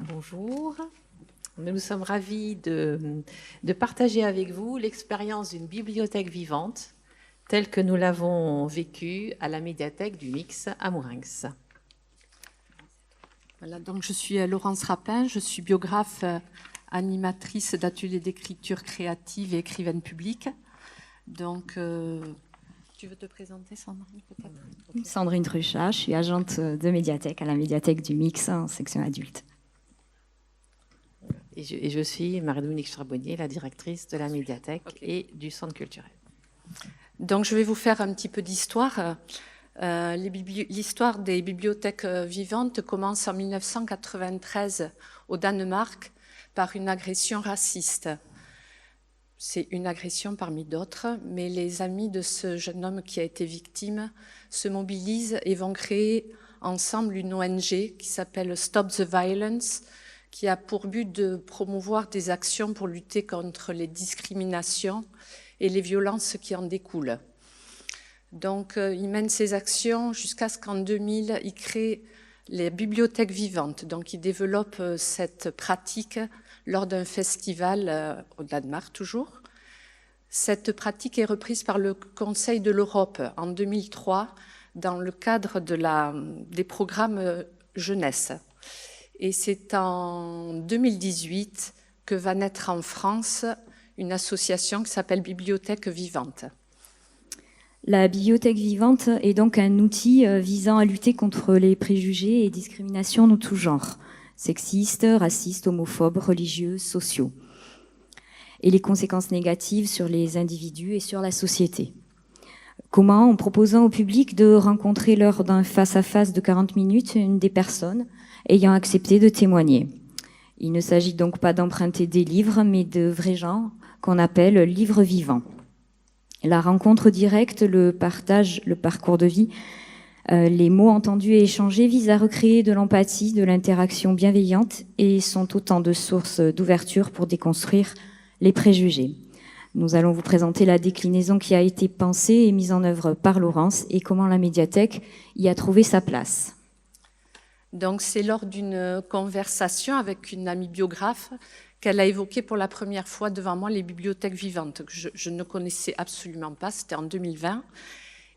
Bonjour, nous sommes ravis de partager avec vous l'expérience d'une bibliothèque vivante telle que nous l'avons vécue à la médiathèque du Mix à Mourenx. Voilà, donc je suis Laurence Rapin, je suis biographe, animatrice d'ateliers d'écriture créative et écrivaine publique. Donc, tu veux te présenter, Sandrine, peut-être? Okay. Sandrine Truchat, je suis agente de médiathèque à la médiathèque du Mix en section adulte. Et je suis Marie-Dominique Charbonnier, la directrice de la médiathèque et du centre culturel. Donc, je vais vous faire un petit peu d'histoire. L'histoire des bibliothèques vivantes commence en 1993 au Danemark par une agression raciste. C'est une agression parmi d'autres, mais les amis de ce jeune homme qui a été victime se mobilisent et vont créer ensemble une ONG qui s'appelle Stop the Violence, qui a pour but de promouvoir des actions pour lutter contre les discriminations et les violences qui en découlent. Donc, il mène ces actions jusqu'à ce qu'en 2000, il crée les bibliothèques vivantes. Donc, il développe cette pratique lors d'un festival au Danemark toujours. Cette pratique est reprise par le Conseil de l'Europe en 2003 dans le cadre des programmes jeunesse. Et c'est en 2018 que va naître en France une association qui s'appelle Bibliothèque Vivante. La bibliothèque vivante est donc un outil visant à lutter contre les préjugés et discriminations de tout genre, sexistes, racistes, homophobes, religieux, sociaux, et les conséquences négatives sur les individus et sur la société. Comment? En proposant au public de rencontrer lors d'un face-à-face de 40 minutes une des personnes ayant accepté de témoigner. Il ne s'agit donc pas d'emprunter des livres, mais de vrais gens qu'on appelle livres vivants. La rencontre directe, le partage, le parcours de vie, les mots entendus et échangés visent à recréer de l'empathie, de l'interaction bienveillante et sont autant de sources d'ouverture pour déconstruire les préjugés. Nous allons vous présenter la déclinaison qui a été pensée et mise en œuvre par Laurence et comment la médiathèque y a trouvé sa place. Donc, c'est lors d'une conversation avec une amie biographe qu'elle a évoqué pour la première fois devant moi les bibliothèques vivantes, que je ne connaissais absolument pas, c'était en 2020.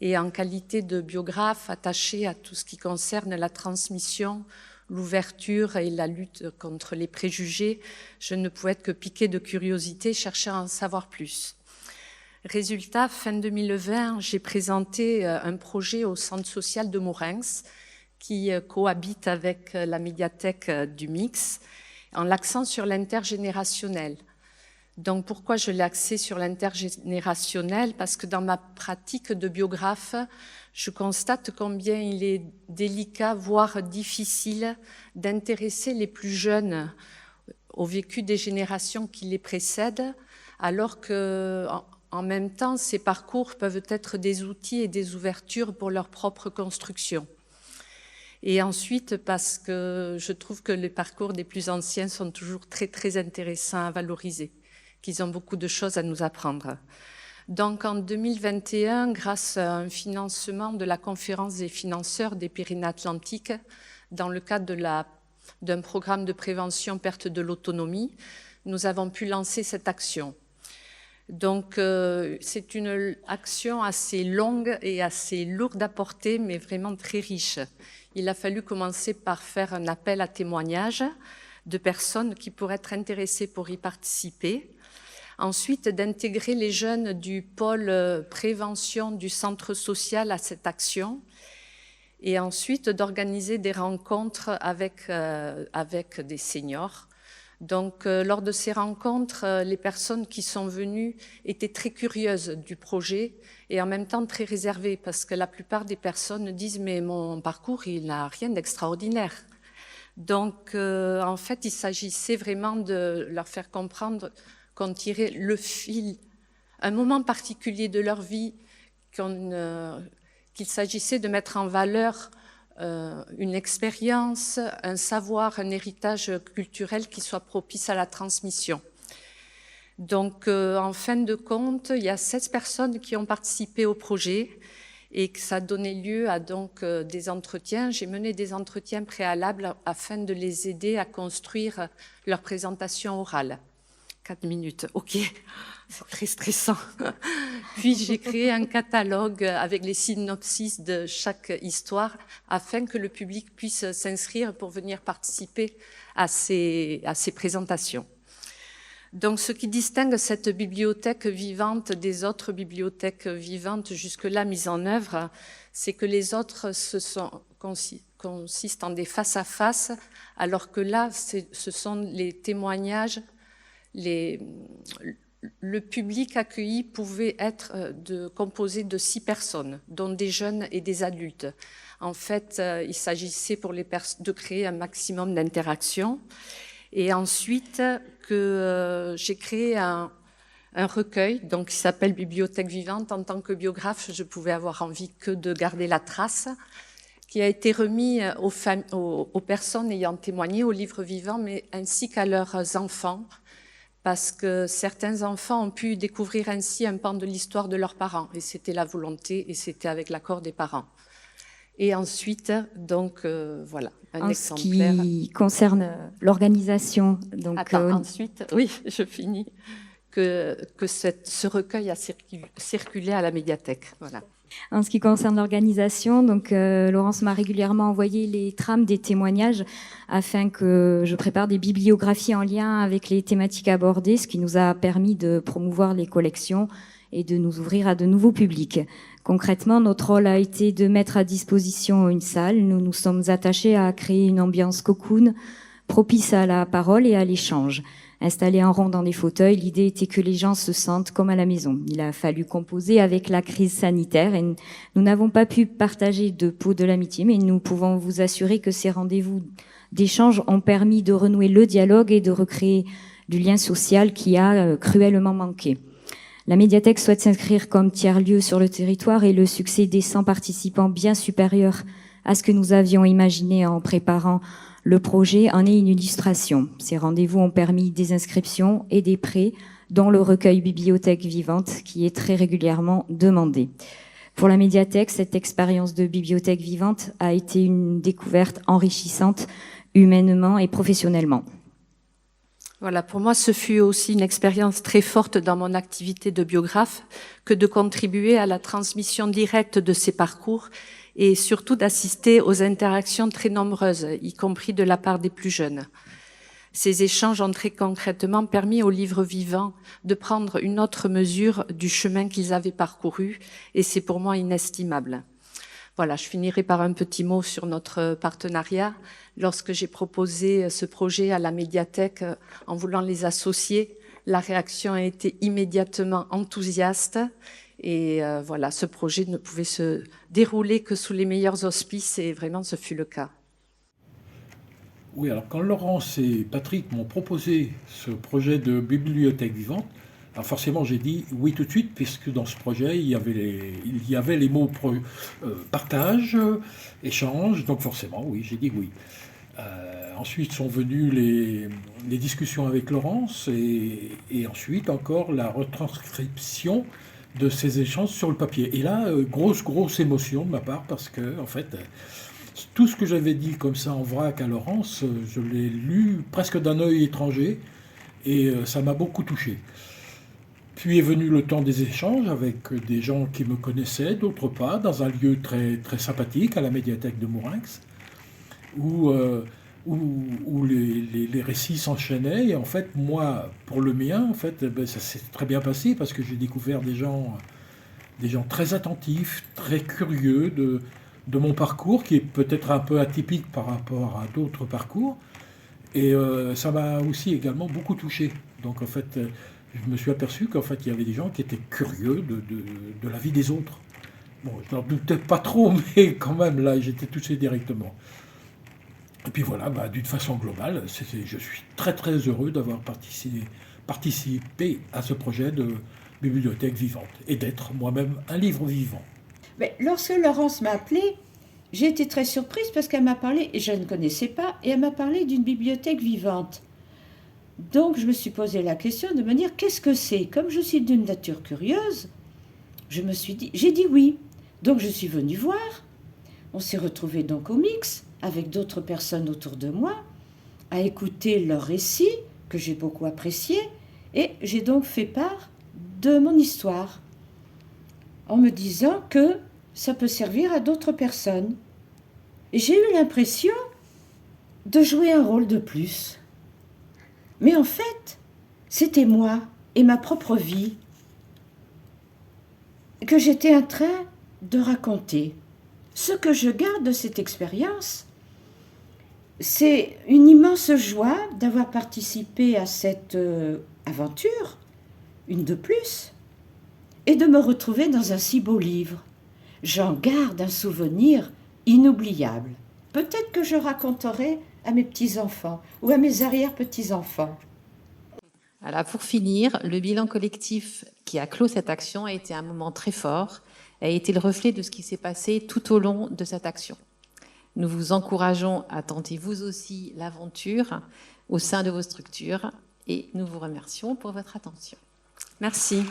Et en qualité de biographe attachée à tout ce qui concerne la transmission, l'ouverture et la lutte contre les préjugés, je ne pouvais être que piquée de curiosité, chercher à en savoir plus. Résultat, fin 2020, j'ai présenté un projet au centre social de Mourenx qui cohabite avec la médiathèque du Mix, en l'accent sur l'intergénérationnel. Donc, pourquoi je l'ai axé sur l'intergénérationnel? Parce que dans ma pratique de biographe, je constate combien il est délicat, voire difficile, d'intéresser les plus jeunes au vécu des générations qui les précèdent, alors que, en même temps, ces parcours peuvent être des outils et des ouvertures pour leur propre construction. Et ensuite, parce que je trouve que les parcours des plus anciens sont toujours très, très intéressants à valoriser, qu'ils ont beaucoup de choses à nous apprendre. Donc, en 2021, grâce à un financement de la conférence des financeurs des Pyrénées-Atlantiques, dans le cadre d'un programme de prévention perte de l'autonomie, nous avons pu lancer cette action. Donc, c'est une action assez longue et assez lourde à porter, mais vraiment très riche. Il a fallu commencer par faire un appel à témoignages de personnes qui pourraient être intéressées pour y participer. Ensuite, d'intégrer les jeunes du pôle prévention du centre social à cette action. Et ensuite, d'organiser des rencontres avec des seniors. Donc, lors de ces rencontres, les personnes qui sont venues étaient très curieuses du projet et en même temps très réservées parce que la plupart des personnes disent « mais mon parcours, il n'a rien d'extraordinaire ». Donc, en fait, il s'agissait vraiment de leur faire comprendre qu'on tirait le fil, un moment particulier de leur vie, qu'il s'agissait de mettre en valeur une expérience, un savoir, un héritage culturel qui soit propice à la transmission. Donc, en fin de compte, il y a 16 personnes qui ont participé au projet et que ça donnait lieu à donc des entretiens. J'ai mené des entretiens préalables afin de les aider à construire leur présentation orale. 4 minutes, ok, c'est très stressant. Puis j'ai créé un catalogue avec les synopsis de chaque histoire afin que le public puisse s'inscrire pour venir participer à ces présentations. Donc, ce qui distingue cette bibliothèque vivante des autres bibliothèques vivantes jusque-là mises en œuvre, c'est que les autres consistent en des face-à-face, alors que là, ce sont les témoignages. Le public accueilli pouvait être composé de 6 personnes, dont des jeunes et des adultes. En fait, il s'agissait pour de créer un maximum d'interaction. Et ensuite, j'ai créé un recueil donc, qui s'appelle Bibliothèque vivante. En tant que biographe, je pouvais avoir envie que de garder la trace, qui a été remis aux personnes ayant témoigné au livre vivant, mais ainsi qu'à leurs enfants, parce que certains enfants ont pu découvrir ainsi un pan de l'histoire de leurs parents, et c'était la volonté, et c'était avec l'accord des parents. Et ensuite, donc, voilà, un exemplaire. En ce qui concerne l'organisation, donc... Ensuite, oui, je finis, que ce recueil a circulé à la médiathèque, voilà. En ce qui concerne l'organisation, donc Laurence m'a régulièrement envoyé les trames des témoignages afin que je prépare des bibliographies en lien avec les thématiques abordées, ce qui nous a permis de promouvoir les collections et de nous ouvrir à de nouveaux publics. Concrètement, notre rôle a été de mettre à disposition une salle. Nous nous sommes attachés à créer une ambiance cocoon, propice à la parole et à l'échange. Installés en rond dans des fauteuils, l'idée était que les gens se sentent comme à la maison. Il a fallu composer avec la crise sanitaire et nous n'avons pas pu partager de pot de l'amitié, mais nous pouvons vous assurer que ces rendez-vous d'échange ont permis de renouer le dialogue et de recréer du lien social qui a cruellement manqué. La médiathèque souhaite s'inscrire comme tiers-lieu sur le territoire et le succès des 100 participants bien supérieur à ce que nous avions imaginé en préparant le projet en est une illustration. Ces rendez-vous ont permis des inscriptions et des prêts, dont le recueil Bibliothèque vivante, qui est très régulièrement demandé. Pour la médiathèque, cette expérience de bibliothèque vivante a été une découverte enrichissante humainement et professionnellement. Voilà, pour moi, ce fut aussi une expérience très forte dans mon activité de biographe que de contribuer à la transmission directe de ces parcours et surtout d'assister aux interactions très nombreuses, y compris de la part des plus jeunes. Ces échanges ont très concrètement permis aux livres vivants de prendre une autre mesure du chemin qu'ils avaient parcouru, et c'est pour moi inestimable. Voilà, je finirai par un petit mot sur notre partenariat. Lorsque j'ai proposé ce projet à la médiathèque en voulant les associer, la réaction a été immédiatement enthousiaste. Et voilà, ce projet ne pouvait se dérouler que sous les meilleurs auspices, et vraiment, ce fut le cas. Oui, alors quand Laurence et Patrick m'ont proposé ce projet de bibliothèque vivante, alors forcément j'ai dit oui tout de suite, puisque dans ce projet, il y avait les mots partage, échange, donc forcément, oui, j'ai dit oui. Ensuite sont venues les discussions avec Laurence, et ensuite encore la retranscription de ces échanges sur le papier. Et là, grosse émotion de ma part, parce que, en fait, tout ce que j'avais dit comme ça en vrac à Laurence, je l'ai lu presque d'un œil étranger, et ça m'a beaucoup touché. Puis est venu le temps des échanges avec des gens qui me connaissaient, d'autres pas, dans un lieu très, très sympathique, à la médiathèque de Mourinx, où les récits s'enchaînaient. Et en fait, moi, pour le mien, en fait, ça s'est très bien passé parce que j'ai découvert des gens très attentifs, très curieux de mon parcours, qui est peut-être un peu atypique par rapport à d'autres parcours. Et ça m'a aussi également beaucoup touché. Donc en fait, je me suis aperçu qu'en fait, il y avait des gens qui étaient curieux de la vie des autres. Bon, je n'en doutais pas trop, mais quand même, là, j'étais touché directement. Et puis voilà, d'une façon globale, je suis très très heureux d'avoir participé à ce projet de bibliothèque vivante et d'être moi-même un livre vivant. Mais lorsque Laurence m'a appelée, j'ai été très surprise parce qu'elle m'a parlé, et je ne connaissais pas, et elle m'a parlé d'une bibliothèque vivante. Donc je me suis posé la question de me dire qu'est-ce que c'est. Comme je suis d'une nature curieuse, j'ai dit oui. Donc je suis venue voir. On s'est retrouvés donc au mix avec d'autres personnes autour de moi, à écouter leurs récits que j'ai beaucoup appréciés, et j'ai donc fait part de mon histoire en me disant que ça peut servir à d'autres personnes. Et j'ai eu l'impression de jouer un rôle de plus. Mais en fait, c'était moi et ma propre vie que j'étais en train de raconter. Ce que je garde de cette expérience, c'est une immense joie d'avoir participé à cette aventure, une de plus, et de me retrouver dans un si beau livre. J'en garde un souvenir inoubliable. Peut-être que je raconterai à mes petits-enfants ou à mes arrière-petits-enfants. Alors, pour finir, le bilan collectif qui a clos cette action a été un moment très fort, a été le reflet de ce qui s'est passé tout au long de cette action. Nous vous encourageons à tenter vous aussi l'aventure au sein de vos structures et nous vous remercions pour votre attention. Merci.